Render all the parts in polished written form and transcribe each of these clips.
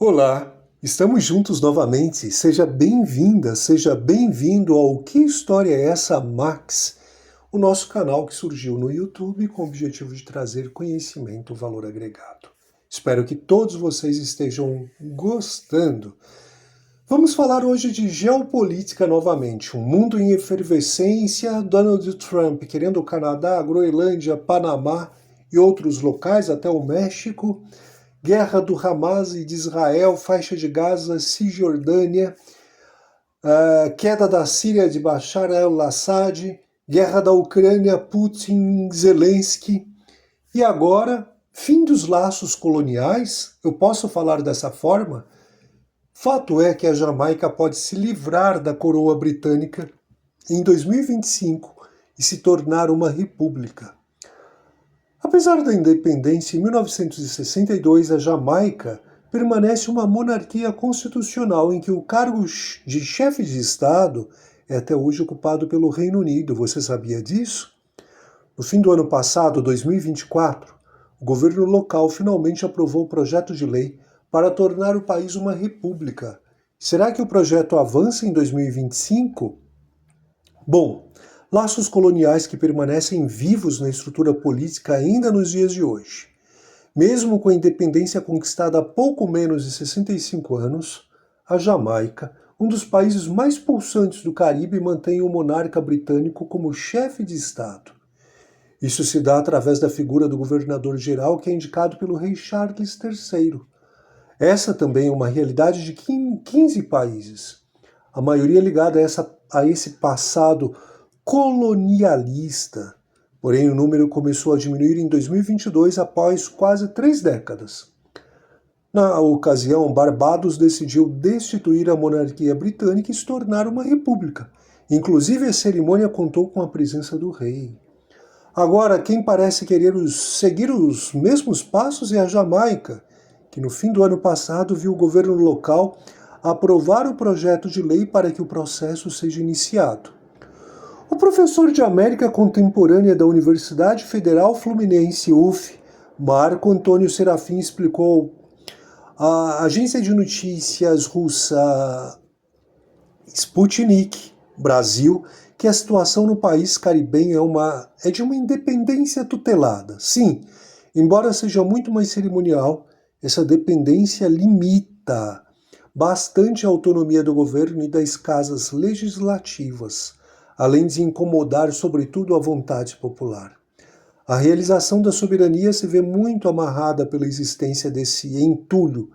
Olá, estamos juntos novamente. Seja bem-vinda, seja bem-vindo ao Que História é essa, Max? O nosso canal que surgiu no YouTube com o objetivo de trazer conhecimento, valor agregado. Espero que todos vocês estejam gostando. Vamos falar hoje de geopolítica novamente. Um mundo em efervescência, Donald Trump querendo o Canadá, Groenlândia, Panamá e outros locais, até o México. Guerra do Hamas e de Israel, faixa de Gaza, Cisjordânia, queda da Síria de Bashar al-Assad, guerra da Ucrânia, Putin, Zelensky. E agora, fim dos laços coloniais? Eu posso falar dessa forma? Fato é que a Jamaica pode se livrar da coroa britânica em 2025 e se tornar uma república. Apesar da independência, em 1962, a Jamaica permanece uma monarquia constitucional em que o cargo de chefe de Estado é até hoje ocupado pelo Reino Unido. Você sabia disso? No fim do ano passado, 2024, o governo local finalmente aprovou o projeto de lei para tornar o país uma república. Será que o projeto avança em 2025? Bom, laços coloniais que permanecem vivos na estrutura política ainda nos dias de hoje. Mesmo com a independência conquistada há pouco menos de 65 anos, a Jamaica, um dos países mais pulsantes do Caribe, mantém o monarca britânico como chefe de Estado. Isso se dá através da figura do governador-geral, que é indicado pelo rei Charles III. Essa também é uma realidade de 15 países, a maioria ligada a esse passado colonialista. Porém, o número começou a diminuir em 2022 após quase 3 décadas. Na ocasião, Barbados decidiu destituir a monarquia britânica e se tornar uma república. Inclusive, a cerimônia contou com a presença do rei. Agora, quem parece querer seguir os mesmos passos é a Jamaica, que no fim do ano passado viu o governo local aprovar o projeto de lei para que o processo seja iniciado. O professor de América Contemporânea da Universidade Federal Fluminense, UF, Marco Antônio Serafim, explicou à agência de notícias russa Sputnik, Brasil, que a situação no país caribenho é de uma independência tutelada. Sim, embora seja muito mais cerimonial, essa dependência limita bastante a autonomia do governo e das casas legislativas, além de incomodar, sobretudo, a vontade popular. A realização da soberania se vê muito amarrada pela existência desse entulho,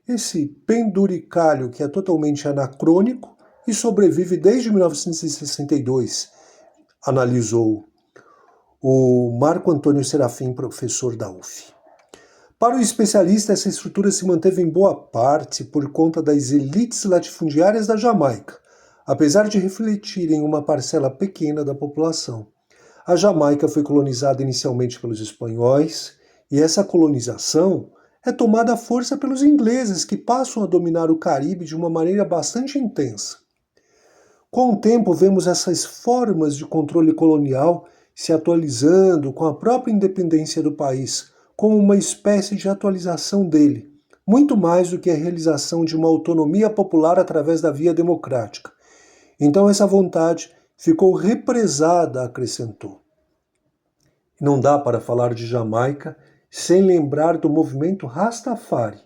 esse penduricalho que é totalmente anacrônico e sobrevive desde 1962, analisou o Marco Antônio Serafim, professor da UF. Para o especialista, essa estrutura se manteve em boa parte por conta das elites latifundiárias da Jamaica, apesar de refletirem uma parcela pequena da população. A Jamaica foi colonizada inicialmente pelos espanhóis, e essa colonização é tomada à força pelos ingleses, que passam a dominar o Caribe de uma maneira bastante intensa. Com o tempo, vemos essas formas de controle colonial se atualizando com a própria independência do país, como uma espécie de atualização dele, muito mais do que a realização de uma autonomia popular através da via democrática. Então essa vontade ficou represada, acrescentou. Não dá para falar de Jamaica sem lembrar do movimento Rastafari,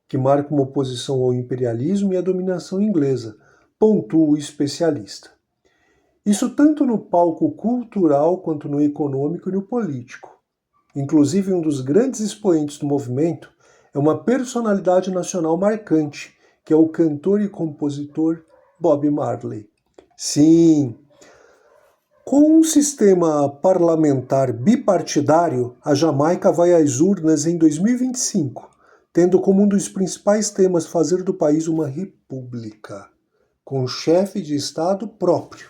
que marca uma oposição ao imperialismo e à dominação inglesa, pontua o especialista. Isso tanto no palco cultural quanto no econômico e no político. Inclusive, um dos grandes expoentes do movimento é uma personalidade nacional marcante, que é o cantor e compositor Bob Marley. Sim, com um sistema parlamentar bipartidário, a Jamaica vai às urnas em 2025, tendo como um dos principais temas fazer do país uma república, com chefe de Estado próprio.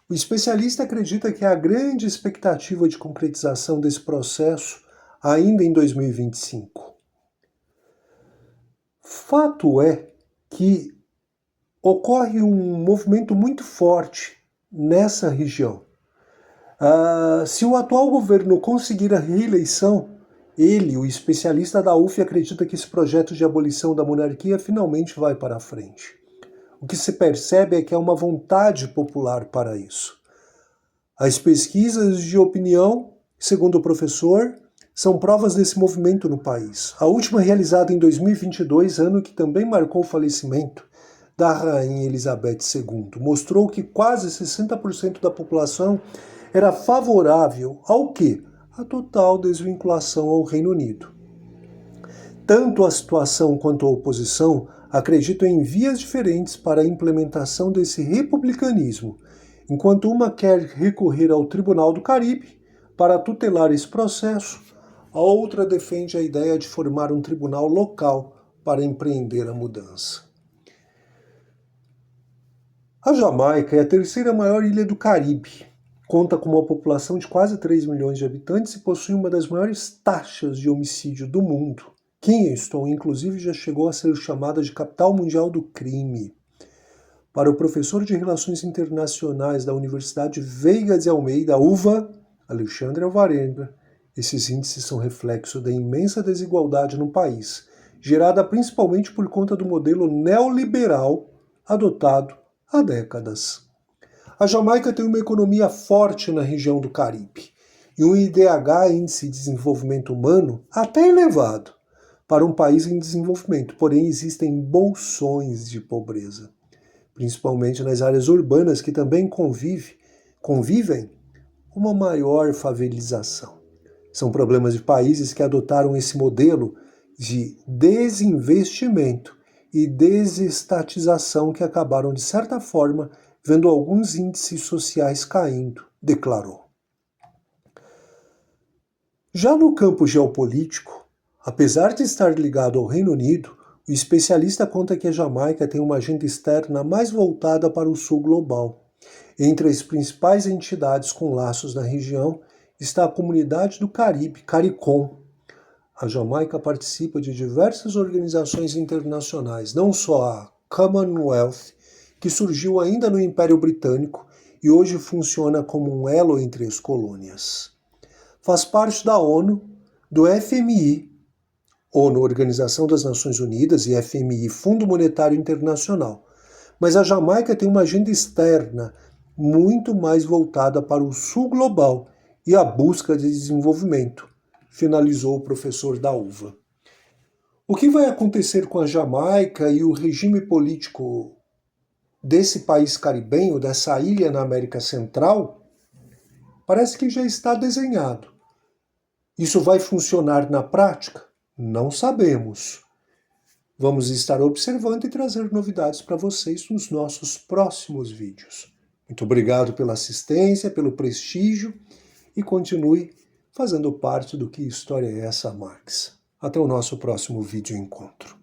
O especialista acredita que há grande expectativa de concretização desse processo ainda em 2025. Fato é que ocorre um movimento muito forte nessa região. Se o atual governo conseguir a reeleição, Ele, o especialista da UF, acredita que esse projeto de abolição da monarquia finalmente vai para a frente. O que se percebe é que há uma vontade popular para isso. As pesquisas de opinião, segundo o professor, são provas desse movimento no país. A última realizada em 2022, ano que também marcou o falecimento da Rainha Elizabeth II, mostrou que quase 60% da população era favorável ao quê? A total desvinculação ao Reino Unido. Tanto a situação quanto a oposição acreditam em vias diferentes para a implementação desse republicanismo, enquanto uma quer recorrer ao Tribunal do Caribe para tutelar esse processo, a outra defende a ideia de formar um tribunal local para empreender a mudança. A Jamaica é a terceira maior ilha do Caribe. Conta com uma população de quase 3 milhões de habitantes e possui uma das maiores taxas de homicídio do mundo. Kingston, inclusive, já chegou a ser chamada de capital mundial do crime. Para o professor de Relações Internacionais da Universidade Veiga de Almeida, UVA, Alexandre Alvarenga, esses índices são reflexo da imensa desigualdade no país, gerada principalmente por conta do modelo neoliberal adotado há décadas. A Jamaica tem uma economia forte na região do Caribe e um IDH, Índice de Desenvolvimento Humano, até elevado para um país em desenvolvimento, porém existem bolsões de pobreza, principalmente nas áreas urbanas que também convivem uma maior favelização. São problemas de países que adotaram esse modelo de desinvestimento e desestatização que acabaram, de certa forma, vendo alguns índices sociais caindo, declarou. Já no campo geopolítico, apesar de estar ligado ao Reino Unido, o especialista conta que a Jamaica tem uma agenda externa mais voltada para o sul global. Entre as principais entidades com laços na região está a Comunidade do Caribe, CARICOM. A Jamaica participa de diversas organizações internacionais, não só a Commonwealth, que surgiu ainda no Império Britânico e hoje funciona como um elo entre as colônias. Faz parte da ONU, do FMI, ONU, Organização das Nações Unidas, e FMI, Fundo Monetário Internacional. Mas a Jamaica tem uma agenda externa muito mais voltada para o sul global e a busca de desenvolvimento, finalizou o professor da UVA. O que vai acontecer com a Jamaica e o regime político desse país caribenho, dessa ilha na América Central, parece que já está desenhado. Isso vai funcionar na prática? Não sabemos. Vamos estar observando e trazer novidades para vocês nos nossos próximos vídeos. Muito obrigado pela assistência, pelo prestígio e continue fazendo parte do Que História é essa, Max. Até o nosso próximo vídeo encontro.